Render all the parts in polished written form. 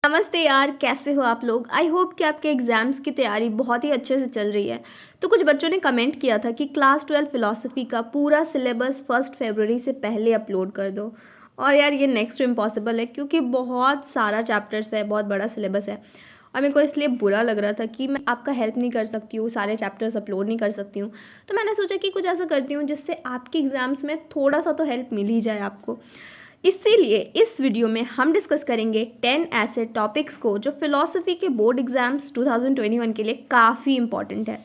नमस्ते यार, कैसे हो आप लोग। आई होप कि आपके एग्ज़ाम्स की तैयारी बहुत ही अच्छे से चल रही है। तो कुछ बच्चों ने कमेंट किया था कि क्लास 12 फ़िलॉसफ़ी का पूरा सिलेबस 1 फरवरी से पहले अपलोड कर दो। और यार ये नेक्स्ट टू इम्पॉसिबल है क्योंकि बहुत सारा चैप्टर्स है, बहुत बड़ा सिलेबस है। और मेरे को इसलिए बुरा लग रहा था कि मैं आपका हेल्प नहीं कर सकती हूँ, सारे चैप्टर्स अपलोड नहीं कर सकती हूँ। तो मैंने सोचा कि कुछ ऐसा करती हूँ जिससे आपके एग्ज़ाम्स में थोड़ा सा तो हेल्प मिल ही जाए आपको। इसीलिए इस वीडियो में हम डिस्कस करेंगे 10 ऐसे टॉपिक्स को जो फिलॉसफी के बोर्ड एग्जाम्स 2021 के लिए काफ़ी इंपॉर्टेंट है।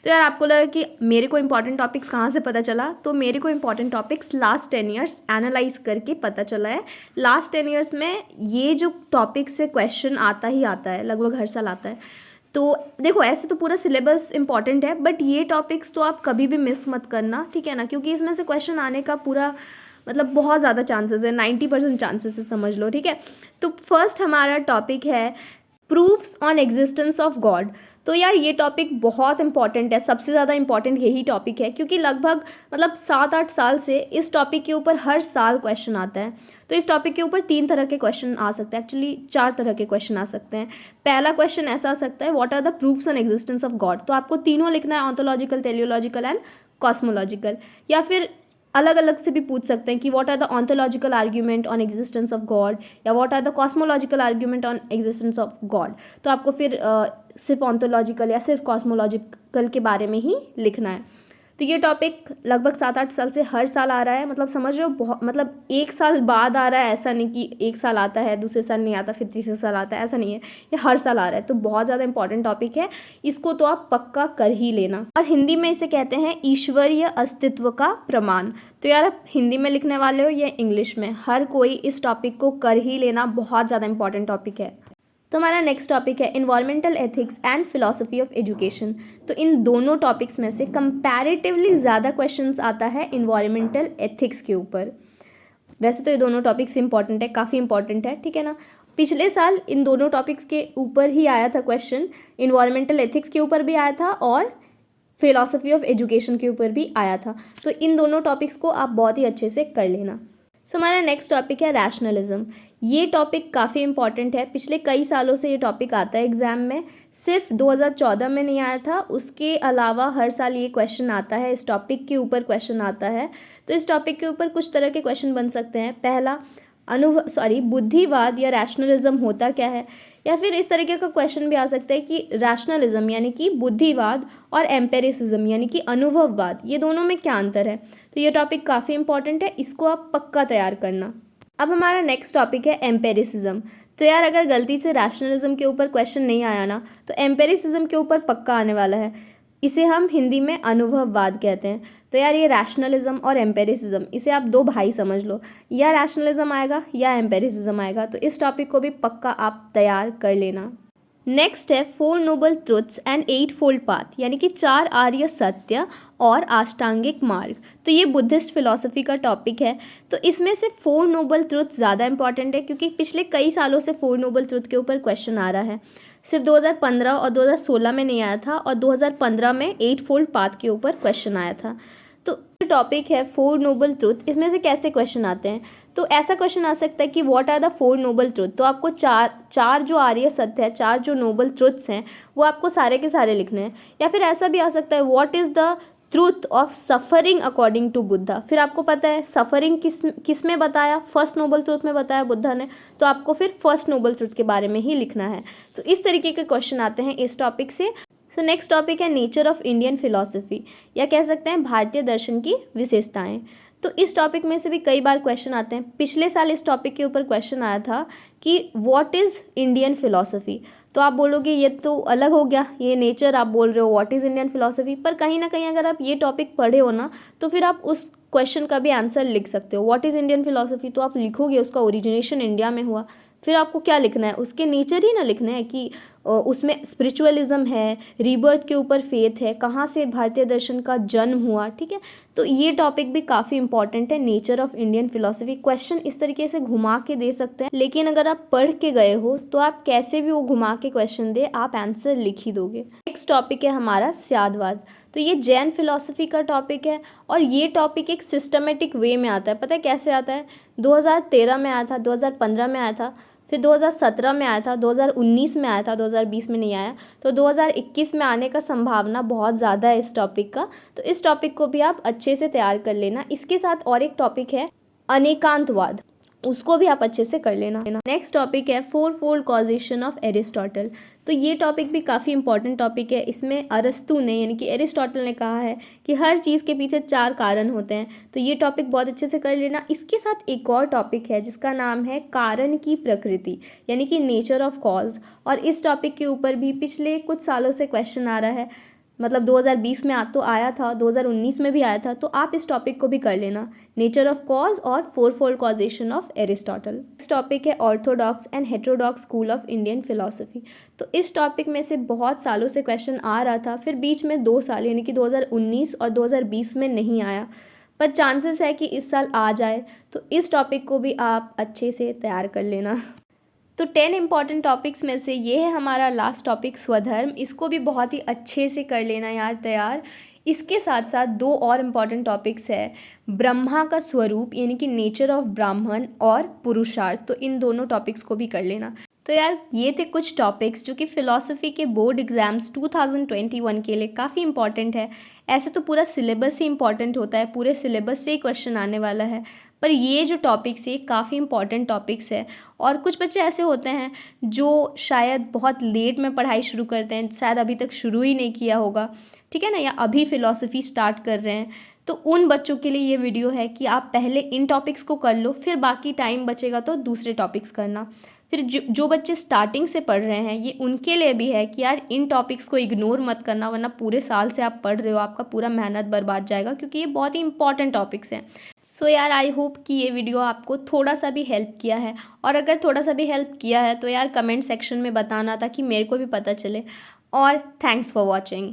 तो यार आपको लगा कि मेरे को इंपॉर्टेंट टॉपिक्स कहाँ से पता चला, तो मेरे को important topics last 10 years analyse करके पता चला है। लास्ट 10 ईयर्स में ये जो टॉपिक से क्वेश्चन आता ही आता है, लगभग हर साल आता है। तो देखो, ऐसे तो पूरा सिलेबस इंपॉर्टेंट है, बट ये टॉपिक्स तो आप कभी भी मिस मत करना, ठीक है ना, क्योंकि इसमें से क्वेश्चन आने का पूरा मतलब बहुत ज़्यादा चांसेस है, 90% चांसेस है, समझ लो, ठीक है। तो फर्स्ट हमारा टॉपिक है proofs on existence of God. तो यार ये टॉपिक बहुत इंपॉर्टेंट है, सबसे ज़्यादा इंपॉर्टेंट यही टॉपिक है क्योंकि लगभग मतलब 7-8 साल से इस टॉपिक के ऊपर हर साल क्वेश्चन आता है। तो इस टॉपिक के ऊपर 3 तरह के क्वेश्चन आ सकते हैं, एक्चुअली 4 तरह के क्वेश्चन आ सकते हैं। पहला क्वेश्चन ऐसा आ सकता है, what are the proofs on existence of God. तो आपको तीनों लिखना है, ऑन्टोलॉजिकल, टेलियोलॉजिकल एंड कॉस्मोलॉजिकल। या फिर अलग अलग से भी पूछ सकते हैं कि what are the ontological argument on existence of God या what are the cosmological argument on existence of God. तो आपको फिर सिर्फ ऑन्टोलॉजिकल या सिर्फ कॉस्मोलॉजिकल के बारे में ही लिखना है। तो ये टॉपिक लगभग 7-8 साल से हर साल आ रहा है, मतलब समझ रहे हो, बहुत मतलब एक साल बाद आ रहा है, ऐसा नहीं कि एक साल आता है दूसरे साल नहीं आता फिर तीसरे साल आता है, ऐसा नहीं है, ये हर साल आ रहा है। तो बहुत ज़्यादा इंपॉर्टेंट टॉपिक है, इसको तो आप पक्का कर ही लेना। और हिंदी में इसे कहते हैं ईश्वरीय अस्तित्व का प्रमाण। तो यार आप हिंदी में लिखने वाले हो या इंग्लिश में, हर कोई इस टॉपिक को कर ही लेना, बहुत ज़्यादा इंपॉर्टेंट टॉपिक है। तो हमारा नेक्स्ट टॉपिक है environmental ethics and philosophy of education. तो इन दोनों टॉपिक्स में से कंपैरेटिवली ज़्यादा क्वेश्चंस आता है इन्वायरमेंटल एथिक्स के ऊपर। वैसे तो ये दोनों टॉपिक्स इंपॉर्टेंट है, काफ़ी इंपॉर्टेंट है, ठीक है ना। पिछले साल इन दोनों टॉपिक्स के ऊपर ही आया था क्वेश्चन, इन्वायरमेंटल एथिक्स के ऊपर भी आया था और फिलॉसफी ऑफ एजुकेशन के ऊपर भी आया था। तो इन दोनों टॉपिक्स को आप बहुत ही अच्छे से कर लेना। सो हमारा नेक्स्ट टॉपिक है रैशनलिज्म। ये टॉपिक काफ़ी इंपॉर्टेंट है, पिछले कई सालों से ये टॉपिक आता है एग्ज़ाम में, सिर्फ 2014 में नहीं आया था, उसके अलावा हर साल ये क्वेश्चन आता है, इस टॉपिक के ऊपर क्वेश्चन आता है। तो इस टॉपिक के ऊपर कुछ तरह के क्वेश्चन बन सकते हैं। पहला बुद्धिवाद या रैशनलिज्म होता क्या है, या फिर इस तरीके का क्वेश्चन भी आ सकता है कि रैशनलिज्म यानी कि बुद्धिवाद और एम्पेरिसिज्म यानी कि अनुभववाद, ये दोनों में क्या अंतर है। तो ये टॉपिक काफ़ी इंपॉर्टेंट है, इसको आप पक्का तैयार करना। अब हमारा नेक्स्ट टॉपिक है एम्पेरिसिज्म। तो यार अगर गलती से रैशनलिज्म के ऊपर क्वेश्चन नहीं आया ना, तो एम्पेरिसिज्म के ऊपर पक्का आने वाला है। इसे हम हिंदी में अनुभववाद कहते हैं। तो यार ये रैशनलिज्म और एम्पेरिसिज्म, इसे आप दो भाई समझ लो, या रैशनलिज्म आएगा या एम्पेरिसिज्म आएगा। तो इस टॉपिक को भी पक्का आप तैयार कर लेना। नेक्स्ट है 4 noble truths and 8 fold path, यानी कि 4 आर्य सत्य और अष्टांगिक मार्ग। तो ये बुद्धिस्ट फिलॉसफी का टॉपिक है। तो इसमें से 4 नोबल ट्रुथ ज़्यादा इंपॉर्टेंट है क्योंकि पिछले कई सालों से 4 नोबल ट्रुथ के ऊपर क्वेश्चन आ रहा है। सिर्फ 2015 और 2016 में नहीं आया था, और 2015 में 8 फोल्ड पाथ के ऊपर क्वेश्चन आया था। तो टॉपिक है 4 नोबल ट्रुथ, इसमें से कैसे क्वेश्चन आते हैं। तो ऐसा क्वेश्चन आ सकता है कि what are the 4 noble truth. तो आपको चार जो आर्य सत्य है, 4 जो नोबल ट्रुथ्स हैं, वो आपको सारे के सारे लिखने हैं। या फिर ऐसा भी आ सकता है, what is the truth of suffering according to Buddha. फिर आपको पता है सफरिंग किस में बताया, फर्स्ट नोबल ट्रूथ में बताया बुद्धा ने, तो आपको फिर फर्स्ट नोबल ट्रूथ के बारे में ही लिखना है। तो इस तरीके के क्वेश्चन आते हैं इस टॉपिक से। सो नेक्स्ट टॉपिक है नेचर ऑफ इंडियन फिलॉसफी, या कह सकते हैं भारतीय दर्शन की विशेषताएं। तो इस टॉपिक में से भी कई बार क्वेश्चन आते हैं। पिछले साल इस टॉपिक के ऊपर क्वेश्चन आया था कि व्हाट इज़ इंडियन फिलॉसफी। तो आप बोलोगे ये तो अलग हो गया, ये नेचर आप बोल रहे हो, व्हाट इज़ इंडियन फिलॉसफी, पर कहीं ना कहीं अगर आप ये टॉपिक पढ़े हो ना, तो फिर आप उस क्वेश्चन का भी आंसर लिख सकते हो। व्हाट इज़ इंडियन फिलॉसफी, तो आप लिखोगे उसका ओरिजिनेशन इंडिया में हुआ। फिर आपको क्या लिखना है, उसके नेचर ही ना लिखना है कि उसमें स्पिरिचुअलिज्म है, रीबर्थ के ऊपर फेथ है, कहाँ से भारतीय दर्शन का जन्म हुआ, ठीक है। तो ये टॉपिक भी काफ़ी इंपॉर्टेंट है, nature of Indian philosophy. Question इस तरीके से घुमा के दे सकते हैं, लेकिन अगर आप पढ़ के गए हो तो आप कैसे भी वो घुमा के क्वेश्चन दे, आप आंसर लिख ही दोगे। नेक्स्ट टॉपिक है हमारा स्यादवाद। तो ये जैन फिलॉसफी का टॉपिक है, और ये टॉपिक एक सिस्टमेटिक वे में आता है। पता है कैसे आता है, 2013 में आया था, 2015 में आया था, फिर 2017 में आया था, 2019 में आया था, 2020 में नहीं आया, तो 2021 में आने का संभावना बहुत ज़्यादा है इस टॉपिक का। तो इस टॉपिक को भी आप अच्छे से तैयार कर लेना। इसके साथ और एक टॉपिक है अनेकांतवाद, उसको भी आप अच्छे से कर लेना। नेक्स्ट टॉपिक है four fold causation of Aristotle. तो ये टॉपिक भी काफ़ी इंपॉर्टेंट टॉपिक है। इसमें अरस्तु ने यानी कि एरिस्टोटल ने कहा है कि हर चीज़ के पीछे 4 कारण होते हैं। तो ये टॉपिक बहुत अच्छे से कर लेना। इसके साथ एक और टॉपिक है जिसका नाम है कारण की प्रकृति यानी कि नेचर ऑफ कॉज, और इस टॉपिक के ऊपर भी पिछले कुछ सालों से क्वेश्चन आ रहा है। मतलब 2020 में तो आया था, 2019 में भी आया था। तो आप इस टॉपिक को भी कर लेना, नेचर ऑफ कॉज और four fold causation of Aristotle. इस टॉपिक है orthodox and heterodox school of Indian philosophy. तो इस टॉपिक में से बहुत सालों से क्वेश्चन आ रहा था, फिर बीच में 2 साल यानी कि 2019 और 2020 में नहीं आया, पर चांसेस है कि इस साल आ जाए। तो इस टॉपिक को भी आप अच्छे से तैयार कर लेना। तो 10 इंपॉर्टेंट टॉपिक्स में से ये है हमारा लास्ट टॉपिक स्वधर्म। इसको भी बहुत ही अच्छे से कर लेना यार तैयार। इसके साथ साथ 2 और इम्पॉर्टेंट टॉपिक्स है ब्रह्मा का स्वरूप यानी कि नेचर ऑफ ब्राह्मण और पुरुषार्थ। तो इन दोनों टॉपिक्स को भी कर लेना। तो यार ये थे कुछ टॉपिक्स जो कि फ़िलॉसफ़ी के बोर्ड एग्ज़ाम्स 2021 के लिए काफ़ी इंपॉर्टेंट है। ऐसे तो पूरा सिलेबस ही इंपॉर्टेंट होता है, पूरे सिलेबस से ही क्वेश्चन आने वाला है, पर ये जो टॉपिक्स है काफ़ी इंपॉर्टेंट टॉपिक्स है। और कुछ बच्चे ऐसे होते हैं जो शायद बहुत लेट में पढ़ाई शुरू करते हैं, शायद अभी तक शुरू ही नहीं किया होगा, ठीक है ना, या अभी फ़िलॉसफ़ी स्टार्ट कर रहे हैं। तो उन बच्चों के लिए ये वीडियो है कि आप पहले इन टॉपिक्स को कर लो, फिर बाकी टाइम बचेगा तो दूसरे टॉपिक्स करना। फिर जो बच्चे स्टार्टिंग से पढ़ रहे हैं ये उनके लिए भी है कि यार इन टॉपिक्स को इग्नोर मत करना, वरना पूरे साल से आप पढ़ रहे हो, आपका पूरा मेहनत बर्बाद जाएगा, क्योंकि ये बहुत ही इंपॉर्टेंट टॉपिक्स हैं। सो यार आई होप कि ये वीडियो आपको थोड़ा सा भी हेल्प किया है, और अगर थोड़ा सा भी हेल्प किया है तो यार कमेंट सेक्शन में बताना ताकि मेरे को भी पता चले। और थैंक्स फॉर वॉचिंग।